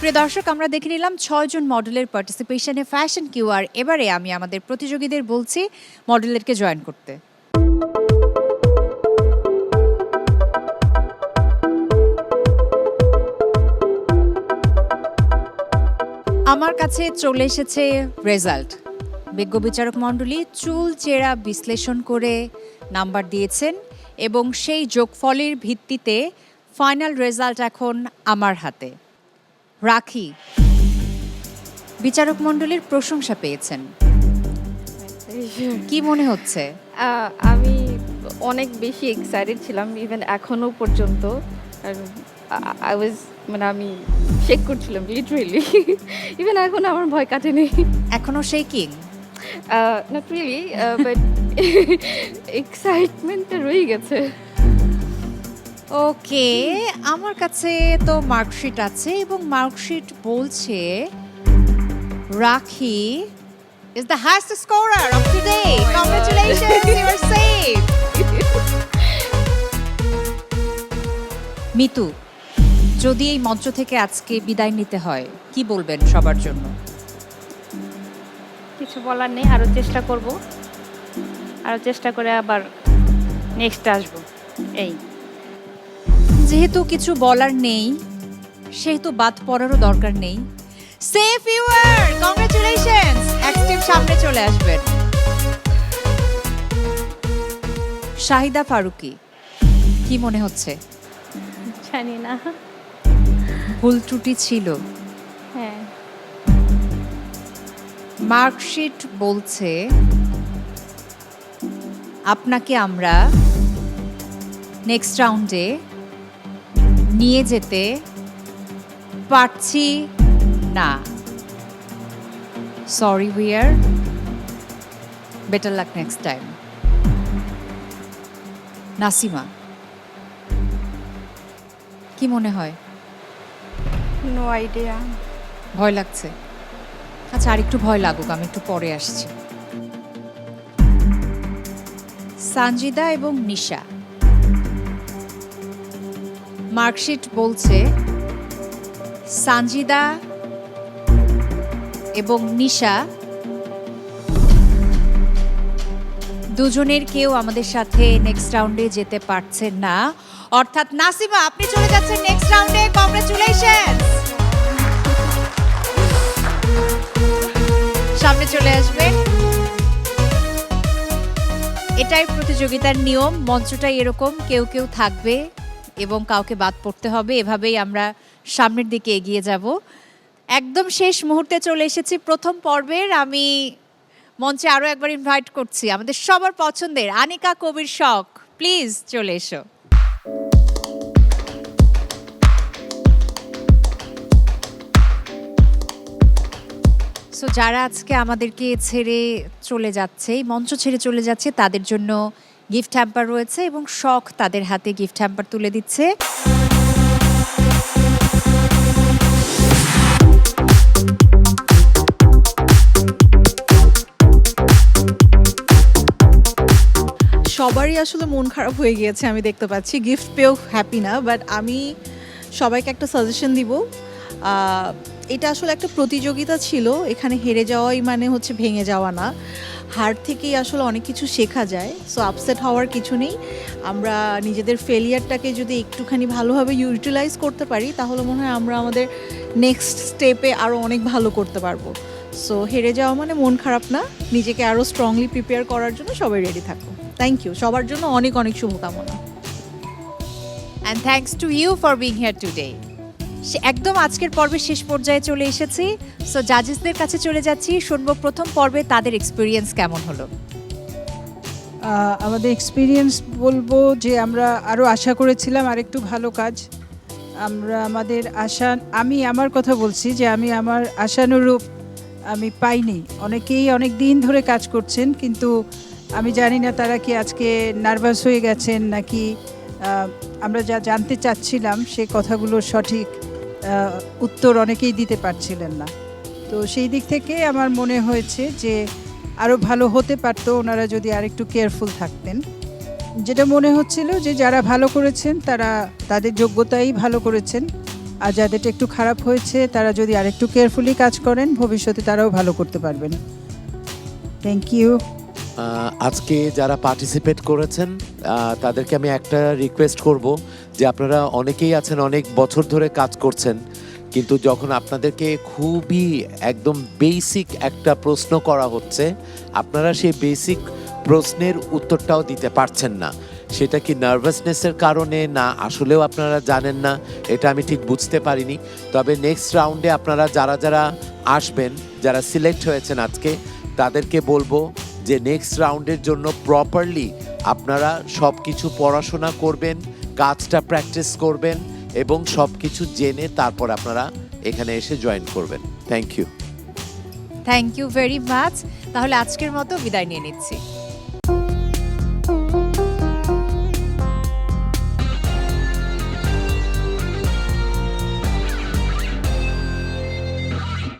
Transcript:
সুপ্রিয় দর্শক, আমরা দেখে নিলাম 6 জন মডেলের পার্টিসিপেশনে ফ্যাশন কিউআর। এবারে আমি আমাদের প্রতিযোগীদের বলছি মডেলদেরকে জয়েন করতে। আমার কাছে চলে এসেছে রেজাল্ট। বিজ্ঞ বিচারক মণ্ডলী চুল চেরা বিশ্লেষণ করে নাম্বার দিয়েছেন এবং সেই যোগফলের ভিত্তিতে ফাইনাল রেজাল্ট এখন আমার হাতে। রাখি বিচারক মণ্ডলীর প্রশংসা পেয়েছেন, কি মনে হচ্ছে? আমি অনেক বেশি এক্সাইটেড ছিলাম, ইভেন এখনো পর্যন্ত। আমি শেক করছিলাম লিটারেলি। ইভেন এখন আমার ভয় কাটেনি। এখনো শেকিং? নট রিয়েলি, বাট এক্সাইটমেন্টটা রয়ে গেছে। ওকে, আমার কাছে তো মার্কশিট আছে এবং মার্কশিট বলছে রাখি is the highest scorer of today. Congratulations, you are safe. Mitu, যদি এই মঞ্চ থেকে আজকে বিদায় নিতে হয় কি বলবেন সবার জন্য? কিছু বলার নেই, আরও চেষ্টা করব, আরও চেষ্টা করে আবার নেক্সট আসব। এই যেহেতু কিছু বলার নেই সেহেতু বাদ পড়ারও দরকার নেই। Safe you are, congratulations. এক স্টেপ সামনে চলে আসবেন। শাহিদা ফারুকি, কি মনে হচ্ছে? জানি না। ভুল ত্রুটি ছিল? হ্যাঁ, মার্কশিট বলছে আপনাকে আমরা নেক্সট রাউন্ডে নিয়ে যেতে পারছি না। Sorry we're, better luck next time. Nasima, কি মনে হয়? No idea. ভয় লাগছে? আচ্ছা, আর একটু ভয় লাগুক, আমি একটু পরে আসছি। সানজিদা এবং নিশা, মার্কশিট বলছে সানজিদা এবং নিশা দুজনের কেউ আমাদের সাথে নেক্সট রাউন্ডে যেতে পারছেন না। অর্থাৎ নাসিমা, আপনি চলে যাচ্ছেন নেক্সট রাউন্ডে। কংগ্রাচুলেশনস। সামনে চলে আসবেন। এটাই প্রতিযোগিতার নিয়ম, মঞ্চটাই এরকম, কেউ কেউ থাকবে এবং কাউকে বাদ পড়তে হবে। এভাবেই আমরা সামনের দিকে এগিয়ে যাব। একদম শেষ মুহূর্তে চলে এসেছি প্রথম পর্বের। আমি মঞ্চে আরও একবার ইনভাইট করছি আমাদের সবার পছন্দের আনিকা কবির শখ, প্লিজ চলে এসো। সো যারা আজকে আমাদেরকে ছেড়ে চলে যাচ্ছে, এই মঞ্চ ছেড়ে চলে যাচ্ছে, তাদের জন্য গিফট হ্যাম্পার রয়েছে এবং শখ তাদের হাতে গিফট হ্যাম্পার তুলে দিচ্ছে। সবারই আসলে মন খারাপ হয়ে গিয়েছে, আমি দেখতে পাচ্ছি। গিফট পেয়েও হ্যাপি না, বাট আমি সবাইকে একটা সাজেশন দিব। এটা আসলে একটা প্রতিযোগিতা ছিল, এখানে হেরে যাওয়াই মানে হচ্ছে ভেঙে যাওয়া না। হার থেকেই আসলে অনেক কিছু শেখা যায়। সো আপসেট হওয়ার কিছু নেই। আমরা নিজেদের ফেলিয়ারটাকে যদি একটুখানি ভালোভাবে ইউটিলাইজ করতে পারি তাহলে মনে হয় আমরা আমাদের নেক্সট স্টেপে আরও অনেক ভালো করতে পারবো। সো হেরে যাওয়া মানে মন খারাপ না, নিজেকে আরও স্ট্রংলি প্রিপেয়ার করার জন্য সবাই রেডি থাকো। থ্যাংক ইউ, সবার জন্য অনেক অনেক শুভকামনা। And thanks to you for being here today. একদম আজকের পর্বের শেষ পর্যায়ে চলে এসেছি। সো জাজেসদের কাছে চলে যাচ্ছি, শুনবো প্রথম পর্বে তাদের এক্সপিরিয়েন্স কেমন হলো। আমাদের এক্সপিরিয়েন্স বলবো যে আমরা আরও আশা করেছিলাম আরেকটু ভালো কাজ। আমরা আমাদের আশা, আমি আমার কথা বলছি যে আমি আমার আশানুরূপ আমি পাইনি। অনেকেই অনেক দিন ধরে কাজ করছেন, কিন্তু আমি জানি না তারা কি আজকে নার্ভাস হয়ে গেছেন নাকি আমরা যা জানতে চাচ্ছিলাম সে কথাগুলোর সঠিক উত্তর অনেকেই দিতে পারছিলেন না। তো সেই দিক থেকে আমার মনে হয়েছে যে আরও ভালো হতে পারতো ওনারা যদি আরেকটু কেয়ারফুল থাকতেন। যেটা মনে হচ্ছিল যে যারা ভালো করেছেন তারা তাদের যোগ্যতাই ভালো করেছেন, আর যাদেরটা একটু খারাপ হয়েছে তারা যদি আরেকটু কেয়ারফুলি কাজ করেন ভবিষ্যতে তারাও ভালো করতে পারবেন। Thank you. আজকে যারা পার্টিসিপেট করেছেন তাদেরকে আমি একটা রিকোয়েস্ট করব যে আপনারা অনেকেই আছেন অনেক বছর ধরে কাজ করছেন, কিন্তু যখন আপনাদেরকে খুবই একদম বেসিক একটা প্রশ্ন করা হচ্ছে আপনারা সেই বেসিক প্রশ্নের উত্তরটাও দিতে পারছেন না। সেটা কি নার্ভাসনেসের কারণে না আসলেও আপনারা জানেন না, এটা আমি ঠিক বুঝতে পারিনি। তবে নেক্সট রাউন্ডে আপনারা যারা যারা আসবেন, যারা সিলেক্ট হয়েছেন আজকে, তাদেরকে বলবো যে নেক্সট রাউন্ডের জন্য প্রপারলি আপনারা সব কিছু পড়াশোনা করবেন, কাজটা প্র্যাকটিস করবেন এবং সব কিছু জেনে তারপর আপনারা এখানে এসে জয়েন করবেন। Thank you. Thank you very much. তাহলে আজকের মতো বিদায় নিয়ে নিচ্ছি।